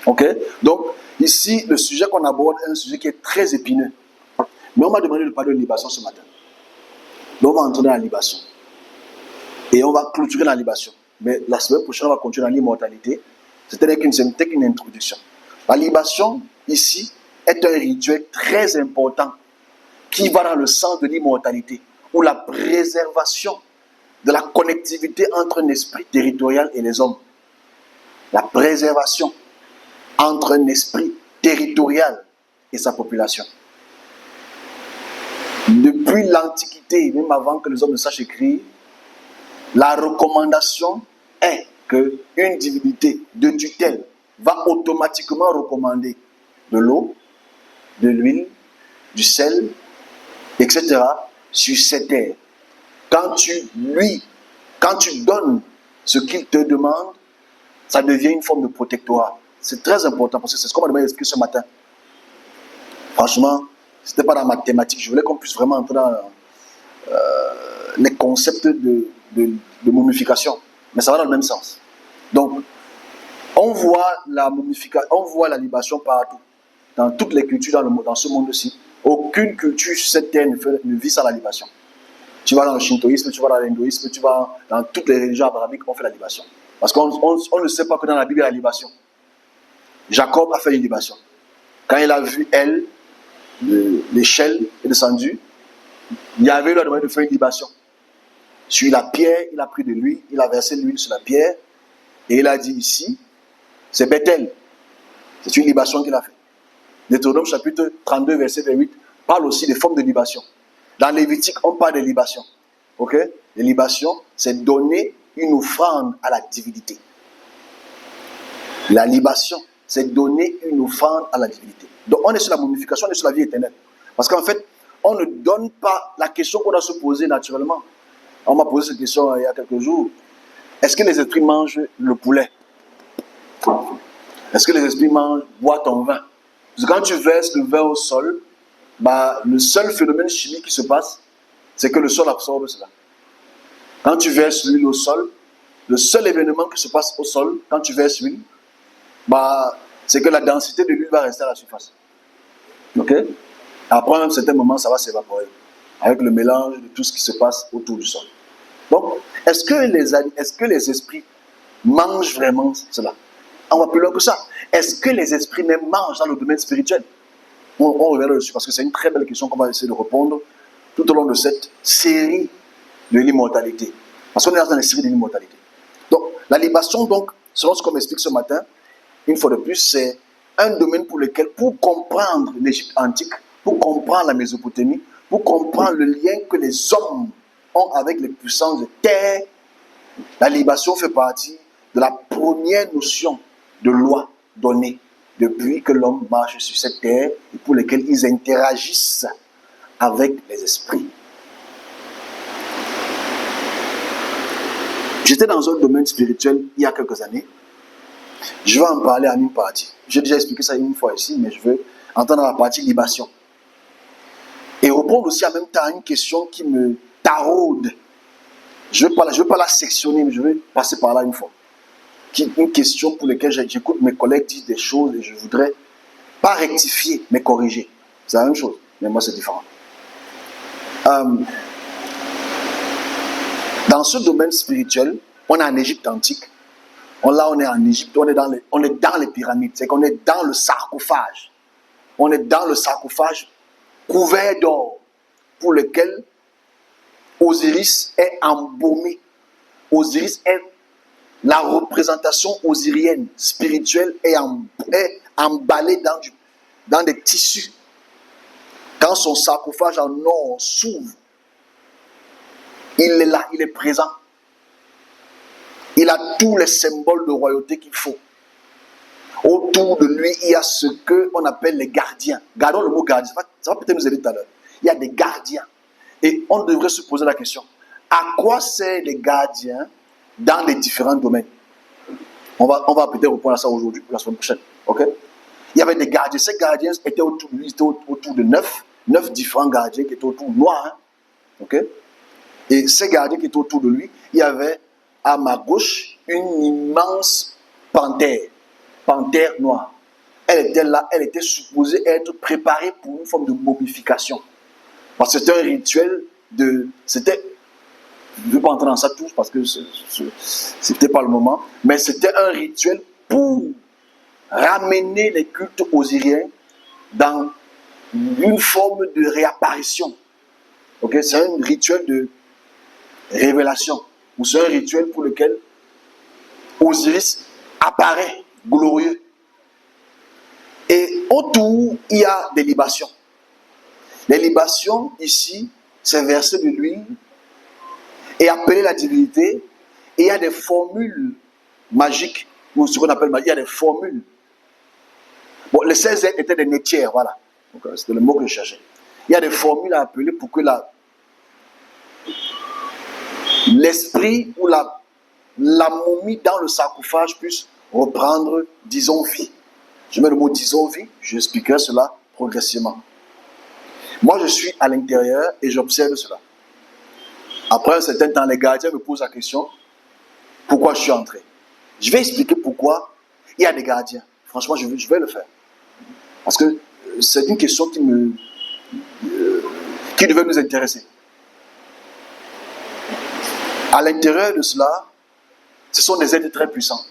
Ok? Donc, ici, le sujet qu'on aborde est un sujet qui est très épineux. Mais on m'a demandé de parler de libation ce matin. Donc, on va entrer dans la libation. Et on va clôturer la libation. Mais la semaine prochaine, on va continuer dans l'immortalité. C'était qu'une introduction. La libation, ici, est un rituel très important qui va dans le sens de l'immortalité, ou la préservation de la connectivité entre un esprit territorial et les hommes. La préservation entre un esprit territorial et sa population. Depuis l'Antiquité, même avant que les hommes ne sachent écrire, la recommandation est qu'une divinité de tutelle va automatiquement recommander de l'eau, de l'huile, du sel, etc. sur cette terre. Quand tu donnes ce qu'il te demande, ça devient une forme de protectorat. C'est très important parce que c'est ce qu'on m'a demandé d'expliquer ce matin. Franchement, ce n'était pas dans ma thématique. Je voulais qu'on puisse vraiment entrer dans les concepts de momification. Mais ça va dans le même sens. Donc, on voit la momification, on voit la libation partout. Dans toutes les cultures dans ce monde-ci. Aucune culture sur cette terre ne vit sans la libation. Tu vas dans le shintoïsme, tu vas dans l'hindouisme, tu vas dans toutes les religions abrahamiques, on fait la libation. Parce qu'on ne sait pas que dans la Bible, il y a la libation. Jacob a fait une libation. Quand il a vu l'échelle est descendue, Yahvé lui a demandé de faire une libation. Sur la pierre, il a pris de l'huile, il a versé l'huile sur la pierre, et il a dit ici, c'est Bethel. C'est une libation qu'il a fait. Deutéronome chapitre 32, verset 28, parle aussi des formes de libation. Dans Lévitique, on parle de libation. Ok? Les libations, c'est donner une offrande à la divinité. La libation, c'est donner une offrande à la divinité. Donc, on est sur la momification, on est sur la vie éternelle. Parce qu'en fait, on ne donne pas la question qu'on doit se poser naturellement. On m'a posé cette question il y a quelques jours. Est-ce que les esprits mangent le poulet? Est-ce que les esprits boivent ton vin? Parce que quand tu verses le vin au sol, le seul phénomène chimique qui se passe, c'est que le sol absorbe cela. Quand tu verses l'huile au sol, le seul événement qui se passe au sol, quand tu verses l'huile, c'est que la densité de l'huile va rester à la surface. Ok? Après un certain moment, ça va s'évaporer avec le mélange de tout ce qui se passe autour du sol. Donc, est-ce que les esprits mangent vraiment cela? On va plus loin que ça. Est-ce que les esprits même mangent dans le domaine spirituel? On reviendra dessus parce que c'est une très belle question qu'on va essayer de répondre tout au long de cette série de l'immortalité. Parce qu'on est dans la série de l'immortalité. Donc, la libation, donc, selon ce qu'on m'explique ce matin, une fois de plus, c'est un domaine pour lequel, pour comprendre l'Égypte antique, pour comprendre la Mésopotamie, pour comprendre le lien que les hommes ont avec les puissances de terre, la libation fait partie de la première notion de loi donnée depuis que l'homme marche sur cette terre et pour lesquels ils interagissent avec les esprits. J'étais dans un domaine spirituel il y a quelques années. Je vais en parler en une partie. J'ai déjà expliqué ça une fois ici, mais je veux entendre la partie libation. Et répondre aussi en même temps à une question qui me taraude. Je ne veux pas la sectionner, mais je vais passer par là une fois. Une question pour laquelle j'écoute mes collègues dire des choses et je ne voudrais pas rectifier, mais corriger. C'est la même chose, mais moi c'est différent. Dans ce domaine spirituel, on est en Égypte antique. Là, on est en Égypte, on est dans les pyramides. C'est qu'on est dans le sarcophage. On est dans le sarcophage couvert d'or pour lequel Osiris est embaumé. Osiris est la représentation osirienne, spirituelle, est emballée dans des tissus. Quand son sarcophage en or s'ouvre, il est là, il est présent. Il a tous les symboles de royauté qu'il faut. Autour de lui, il y a ce qu'on appelle les gardiens. Gardons le mot gardien, ça va peut-être nous aider tout à l'heure. Il y a des gardiens. Et on devrait se poser la question, à quoi servent les gardiens dans les différents domaines? On va peut-être répondre à ça aujourd'hui ou la semaine prochaine. Okay? Il y avait des gardiens. Ces gardiens étaient autour de lui, étaient autour de 9 différents gardiens qui étaient autour noirs. Hein? Okay? Et ces gardiens qui étaient autour de lui, il y avait à ma gauche une immense panthère. panthère noire. Elle était là, elle était supposée être préparée pour une forme de momification. Parce que c'était un rituel de... C'était... Je ne vais pas entrer dans ça tous parce que c'était pas le moment. Mais c'était un rituel pour ramener les cultes osiriens dans une forme de réapparition. Okay? C'est un rituel de révélation. Ou c'est un rituel pour lequel Osiris apparaît glorieux. Et autour, il y a des libations. Les libations, ici, c'est verser de l'huile et appeler la divinité. Et il y a des formules magiques, ou ce qu'on appelle magique, il y a des formules. Bon, les 16 êtres étaient des nétières, voilà. C'était le mot que je cherchais. Il y a des formules à appeler pour que l'esprit ou la momie dans le sarcophage puisse reprendre, disons, vie. Je mets le mot disons vie, j'expliquerai cela progressivement. Moi, je suis à l'intérieur et j'observe cela. Après un certain temps, les gardiens me posent la question, pourquoi je suis entré? Je vais expliquer pourquoi il y a des gardiens. Franchement, je vais le faire. Parce que c'est une question qui devait nous intéresser. À l'intérieur de cela, ce sont des êtres très puissants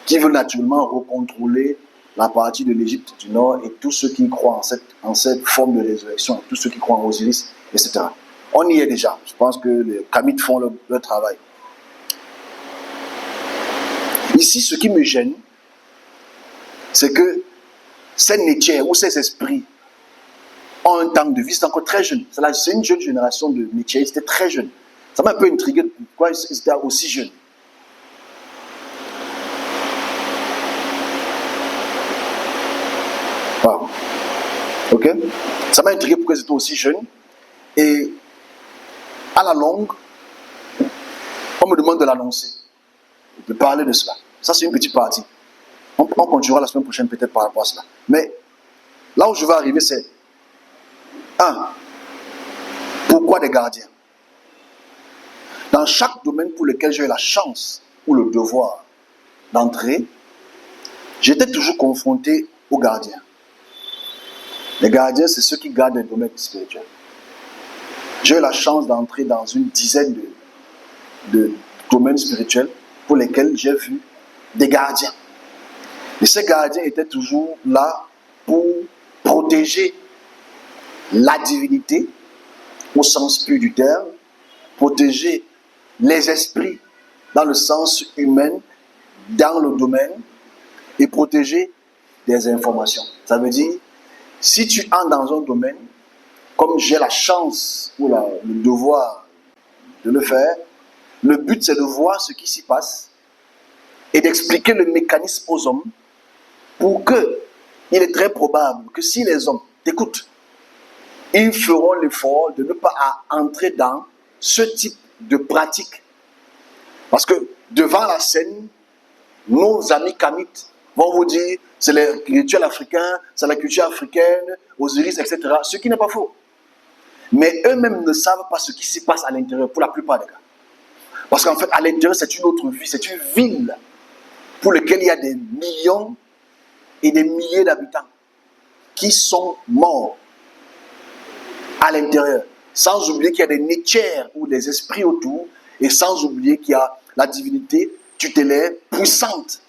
qui veulent naturellement recontrôler la partie de l'Égypte du Nord et tous ceux qui croient en cette forme de résurrection, tous ceux qui croient en Osiris, etc. On y est déjà. Je pense que les Kamites font leur travail. Ici, ce qui me gêne, c'est que ces nétières ou ces esprits ont un temps de vie, c'est encore très jeune. C'est une jeune génération de nétières, ils étaient très jeunes. Ça m'a un peu intrigué pourquoi ils étaient aussi jeunes. Wow. Ok? Ça m'a intrigué pourquoi ils étaient aussi jeunes. Et à la longue, on me demande de l'annoncer, de parler de cela. Ça, c'est une petite partie. On continuera la semaine prochaine peut-être par rapport à cela. Mais là où je vais arriver, c'est 1. Pourquoi des gardiens? Dans chaque domaine pour lequel j'ai eu la chance ou le devoir d'entrer, j'étais toujours confronté aux gardiens. Les gardiens, c'est ceux qui gardent les domaines spirituels. J'ai eu la chance d'entrer dans une dizaine de domaines spirituels pour lesquels j'ai vu des gardiens. Et ces gardiens étaient toujours là pour protéger la divinité au sens pur du terme, protéger les esprits dans le sens humain, dans le domaine, et protéger des informations. Ça veut dire, si tu entres dans un domaine, comme j'ai la chance ou le devoir de le faire, le but c'est de voir ce qui s'y passe et d'expliquer le mécanisme aux hommes pour que, il est très probable que si les hommes t'écoutent, ils feront l'effort de ne pas entrer dans ce type de pratique. Parce que devant la scène, nos amis Kamites vont vous dire c'est les rituels africains, c'est la culture africaine, Osiris, etc. Ce qui n'est pas faux. Mais eux-mêmes ne savent pas ce qui se passe à l'intérieur pour la plupart des cas. Parce qu'en fait, à l'intérieur, c'est une autre vie, c'est une ville pour laquelle il y a des millions et des milliers d'habitants qui sont morts à l'intérieur. Sans oublier qu'il y a des nétières ou des esprits autour et sans oublier qu'il y a la divinité tutélaire puissante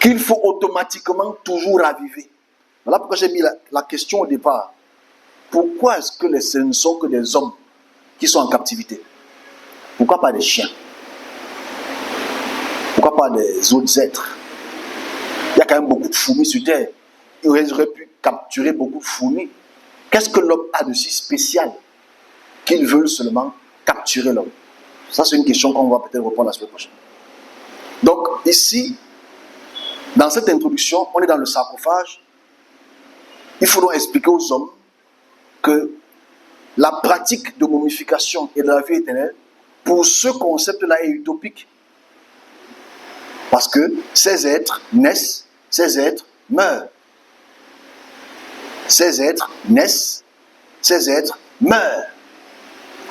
qu'il faut automatiquement toujours raviver. Voilà pourquoi j'ai mis la question au départ. Pourquoi est-ce que ce ne sont que des hommes qui sont en captivité? Pourquoi pas des chiens? Pourquoi pas des autres êtres? Il y a quand même beaucoup de fourmis sur Terre. Ils auraient pu capturer beaucoup de fourmis. Qu'est-ce que l'homme a de si spécial qu'ils veulent seulement capturer l'homme? Ça, c'est une question qu'on va peut-être reprendre la semaine prochaine. Donc, ici, dans cette introduction, on est dans le sarcophage. Il faudra expliquer aux hommes que la pratique de momification et de la vie éternelle, pour ce concept-là, est utopique. Parce que ces êtres naissent, ces êtres meurent. Ces êtres naissent, ces êtres meurent.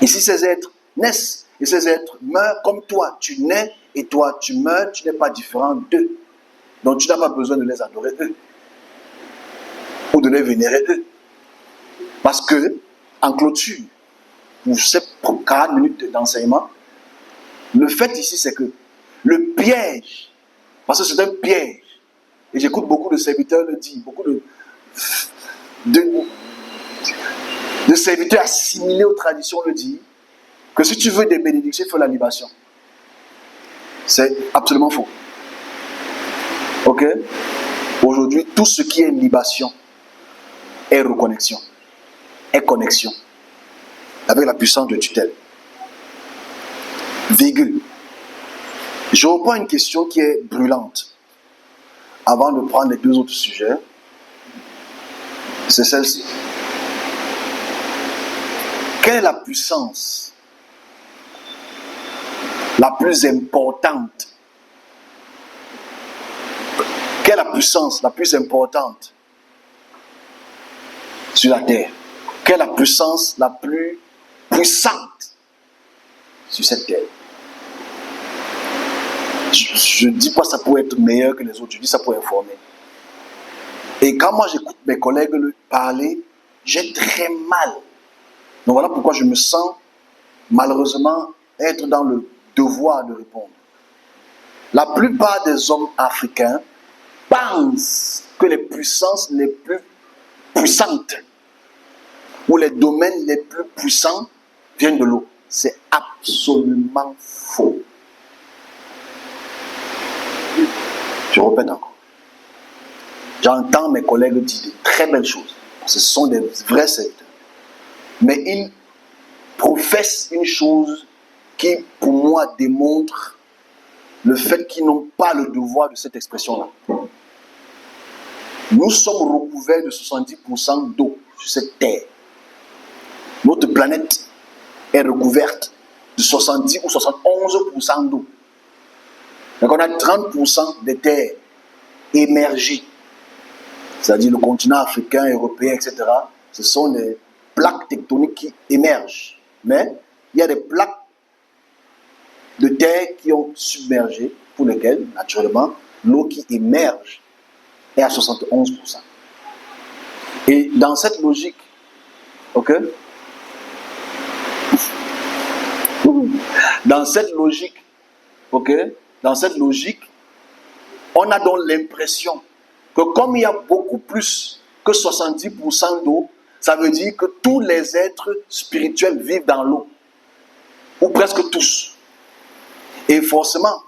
Et si ces êtres naissent et ces êtres meurent, comme toi, tu nais et toi, tu meurs, tu n'es pas différent d'eux. Donc tu n'as pas besoin de les adorer eux ou de les vénérer eux. Parce que, en clôture, pour ces 40 minutes d'enseignement, le fait ici, c'est que le piège, parce que c'est un piège, et j'écoute beaucoup de serviteurs le dire, beaucoup de serviteurs assimilés aux traditions le disent, que si tu veux des bénédictions, il faut la libation. C'est absolument faux. Ok? Aujourd'hui, tout ce qui est libation est reconnexion, est connexion avec la puissance de tutelle. Virgule. Je reprends une question qui est brûlante avant de prendre les 2 autres sujets. C'est celle-ci. Quelle est la puissance la plus importante? Quelle est la puissance la plus importante sur la terre? Quelle est la puissance la plus puissante sur cette terre? Je ne dis pas que ça pourrait être meilleur que les autres, je dis ça pour informer. Et quand moi j'écoute mes collègues parler, j'ai très mal. Donc voilà pourquoi je me sens malheureusement être dans le devoir de répondre. La plupart des hommes africains pensent que les puissances les plus puissantes ou les domaines les plus puissants viennent de l'eau. C'est absolument faux. Je répète encore. J'entends mes collègues dire de très belles choses. Ce sont des vrais serviteurs. Mais ils professent une chose qui, pour moi, démontre le fait qu'ils n'ont pas le devoir de cette expression-là. Nous sommes recouverts de 70% d'eau sur cette terre. Notre planète est recouverte de 70 ou 71% d'eau. Donc on a 30% des terres émergées, c'est-à-dire le continent africain, européen, etc. Ce sont des plaques tectoniques qui émergent. Mais il y a des plaques de terre qui ont submergé, pour lesquelles, naturellement, l'eau qui émerge est à 71%. Et dans cette logique, ok? Dans cette logique, ok? Dans cette logique, on a donc l'impression que comme il y a beaucoup plus que 70% d'eau, ça veut dire que tous les êtres spirituels vivent dans l'eau. Ou presque tous. Et forcément,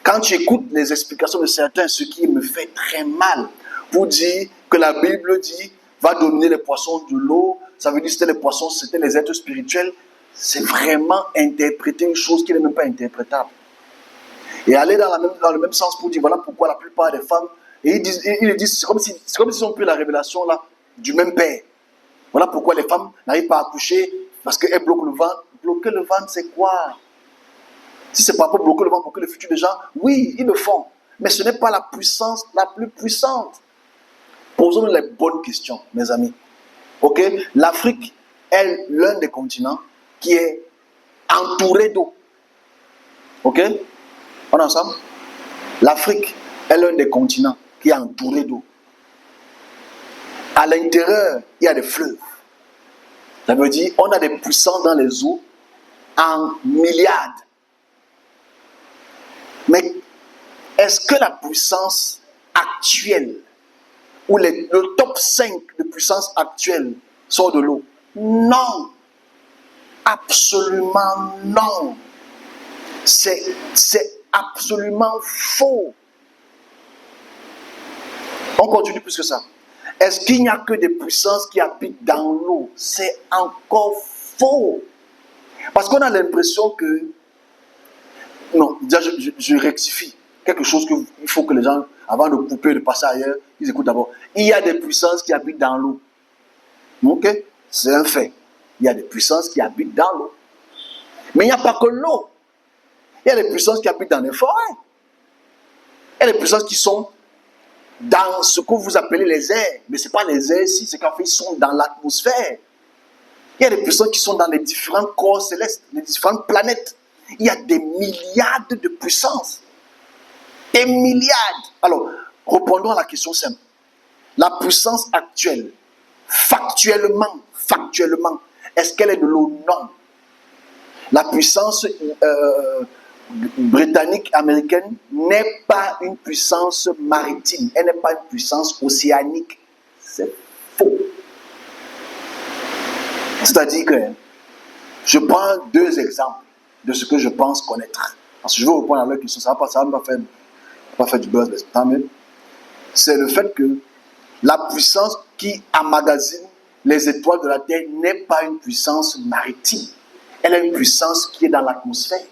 quand tu écoutes les explications de certains, ce qui me fait très mal, pour dire que la Bible dit va dominer les poissons de l'eau, ça veut dire que c'était les poissons, c'était les êtres spirituels, c'est vraiment interpréter une chose qui n'est même pas interprétable. Et aller dans le même sens pour dire voilà pourquoi la plupart des femmes, et ils disent c'est comme s'ils ont pris la révélation là du même père. Voilà pourquoi les femmes n'arrivent pas à accoucher parce qu'elles bloquent le ventre. Bloquer le ventre, c'est quoi? Si c'est pas pour bloquer le ventre, bloquer le futur des gens, oui, ils le font. Mais ce n'est pas la puissance la plus puissante. Posons-nous les bonnes questions, mes amis. Ok? L'Afrique est l'un des continents qui est entouré d'eau. Ok? On est ensemble? L'Afrique est l'un des continents qui est entouré d'eau. À l'intérieur, il y a des fleuves. Ça veut dire on a des puissances dans les eaux en milliards. Mais est-ce que la puissance actuelle ou le top 5 de puissance actuelle sont de l'eau? Non. Absolument non. C'est absolument faux. On continue plus que ça. Est-ce qu'il n'y a que des puissances qui habitent dans l'eau? C'est encore faux. Parce qu'on a l'impression que... Non, déjà je rectifie. Quelque chose qu'il faut que les gens, avant de couper, de passer ailleurs, ils écoutent d'abord. Il y a des puissances qui habitent dans l'eau. Ok? C'est un fait. Il y a des puissances qui habitent dans l'eau. Mais il n'y a pas que l'eau. Il y a des puissances qui habitent dans les forêts. Il y a des puissances qui sont dans ce que vous appelez les airs. Mais ce n'est pas les airs ici, c'est qu'en fait, ils sont dans l'atmosphère. Il y a des puissances qui sont dans les différents corps célestes, les différentes planètes. Il y a des milliards de puissances. Des milliards. Alors, répondons à la question simple. La puissance actuelle, factuellement, est-ce qu'elle est de l'eau? Non. La puissance britannique, américaine, n'est pas une puissance maritime. Elle n'est pas une puissance océanique. C'est faux. C'est-à-dire que je prends deux exemples de ce que je pense connaître. Parce que je veux répondre à leur question. Ça va pas faire du buzz, mais c'est le fait que la puissance qui emmagasine les étoiles de la Terre n'est pas une puissance maritime. Elle est une puissance qui est dans l'atmosphère.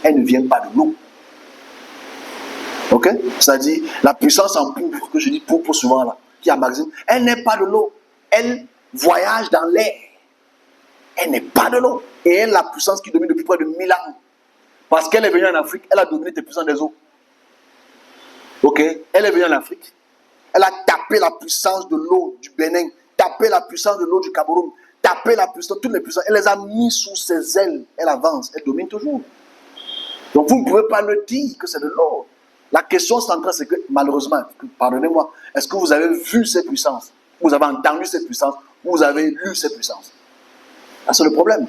Elle ne vient pas de l'eau. Ok? C'est-à-dire, la puissance en poudre, que je dis pour souvent là, qui emmagasine, elle n'est pas de l'eau. Elle voyage dans l'air. Elle n'est pas de l'eau. Et elle, la puissance qui domine depuis près de 1000 ans. Parce qu'elle est venue en Afrique, elle a dominé les puissances des eaux. Ok? Elle est venue en Afrique. Elle a tapé la puissance de l'eau du Bénin, tapé la puissance de l'eau du Cameroun, tapé la puissance, toutes les puissances. Elle les a mis sous ses ailes. Elle avance, elle domine toujours. Donc vous ne pouvez pas le dire que c'est de l'eau. La question centrale, c'est que malheureusement, pardonnez-moi, est-ce que vous avez vu ces puissances? Vous avez entendu ces puissances? Vous avez lu ces puissances? Ah, c'est le problème.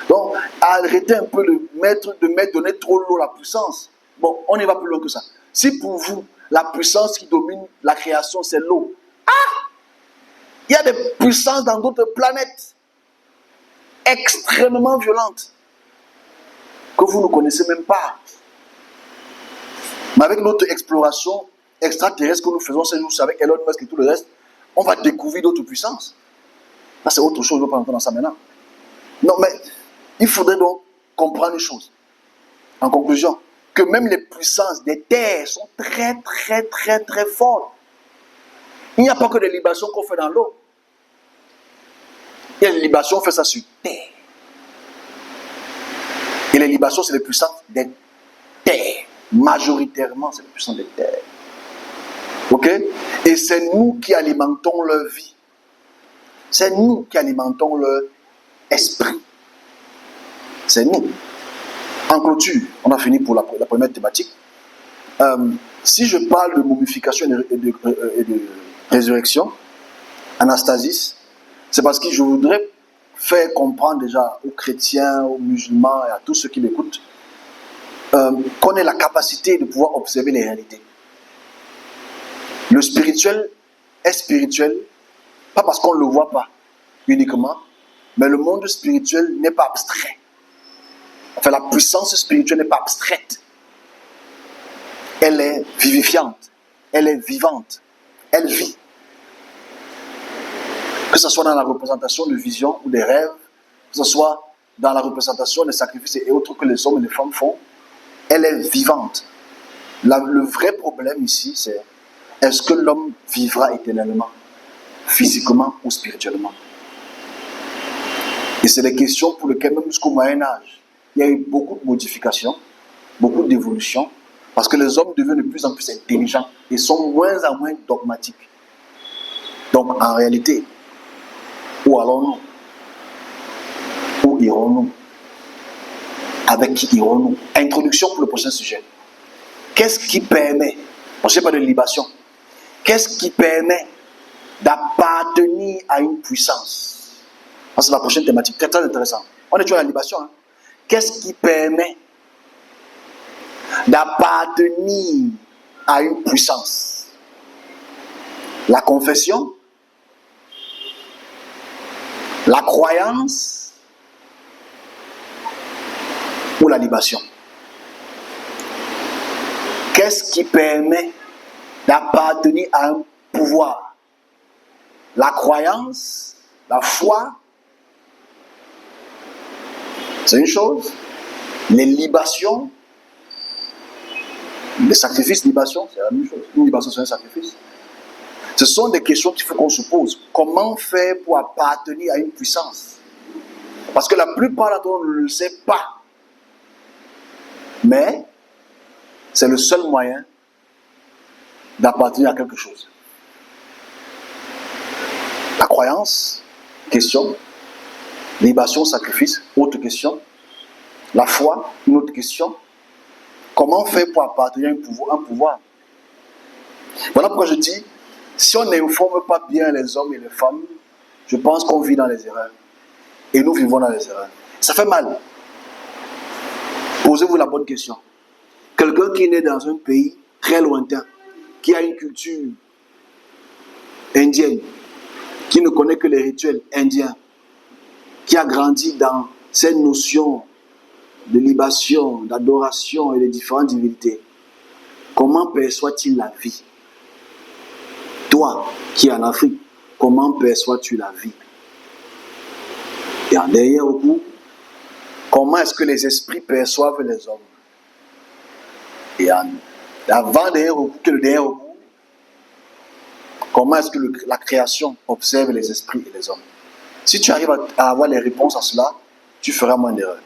Donc, arrêtez un peu de donner trop l'eau la puissance. Bon, on y va plus loin que ça. Si pour vous, la puissance qui domine la création, c'est l'eau. Ah! Il y a des puissances dans d'autres planètes extrêmement violentes que vous ne connaissez même pas. Mais avec notre exploration extraterrestre que nous faisons ces jours avec Elon Musk et tout le reste, on va découvrir d'autres puissances. Là, c'est autre chose, je ne vais pas entrer dans ça maintenant. Non, mais il faudrait donc comprendre une chose. En conclusion, que même les puissances des terres sont très, très, très, très fortes. Il n'y a pas que des libations qu'on fait dans l'eau. Il y a des libations, on fait ça sur terre. Et les libations, c'est les puissances des terres. Majoritairement, c'est les puissances des terres. Ok? Et c'est nous qui alimentons leur vie. C'est nous qui alimentons leur esprit. C'est nous. En clôture, on a fini pour la première thématique. Si je parle de momification et de résurrection, anastasis, c'est parce que je voudrais faire comprendre déjà aux chrétiens, aux musulmans et à tous ceux qui m'écoutent qu'on ait la capacité de pouvoir observer les réalités. Le spirituel est spirituel, pas parce qu'on ne le voit pas uniquement, mais le monde spirituel n'est pas abstrait. Enfin, la puissance spirituelle n'est pas abstraite. Elle est vivifiante, elle est vivante, elle vit. Que ce soit dans la représentation de visions ou des rêves, que ce soit dans la représentation des sacrifices et autres que les hommes et les femmes font, elle est vivante. Le vrai problème ici, c'est est-ce que l'homme vivra éternellement, physiquement ou spirituellement? Et c'est des questions pour lesquelles, même jusqu'au Moyen-Âge, il y a eu beaucoup de modifications, beaucoup d'évolutions, parce que les hommes deviennent de plus en plus intelligents et sont moins en moins dogmatiques. Donc, en réalité, où allons-nous? Où irons-nous? Avec qui irons-nous? Introduction pour le prochain sujet. Qu'est-ce qui permet, on ne sait pas de libation, qu'est-ce qui permet d'appartenir à une puissance? C'est la prochaine thématique, très très intéressant. On est toujours à la libation. Hein? Qu'est-ce qui permet d'appartenir à une puissance? La confession, la croyance ou la libation? Qu'est-ce qui permet d'appartenir à un pouvoir? La croyance, la foi, c'est une chose. Les libations, les sacrifices, libation, c'est la même chose. Une libation, c'est un sacrifice. Ce sont des questions qu'il faut qu'on se pose. Comment faire pour appartenir à une puissance? Parce que la plupart d'entre nous ne le sait pas. Mais c'est le seul moyen d'appartenir à quelque chose. La croyance, question. Libation, sacrifice, autre question. La foi, une autre question. Comment faire pour appartenir à un pouvoir? Voilà pourquoi je dis, si on n'informe pas bien les hommes et les femmes, je pense qu'on vit dans les erreurs. Et nous vivons dans les erreurs. Ça fait mal. Posez-vous la bonne question. Quelqu'un qui est né dans un pays très lointain, qui a une culture indienne, qui ne connaît que les rituels indiens, qui a grandi dans cette notion de libation, d'adoration et de différentes divinités, comment perçoit-il la vie? Toi, qui es en Afrique, comment perçois-tu la vie? Et en derrière au coup, comment est-ce que les esprits perçoivent les hommes? Et avant derrière au coup, que le derrière au coup, comment est-ce que la création observe les esprits et les hommes? Si tu arrives à avoir les réponses à cela, tu feras moins d'erreurs.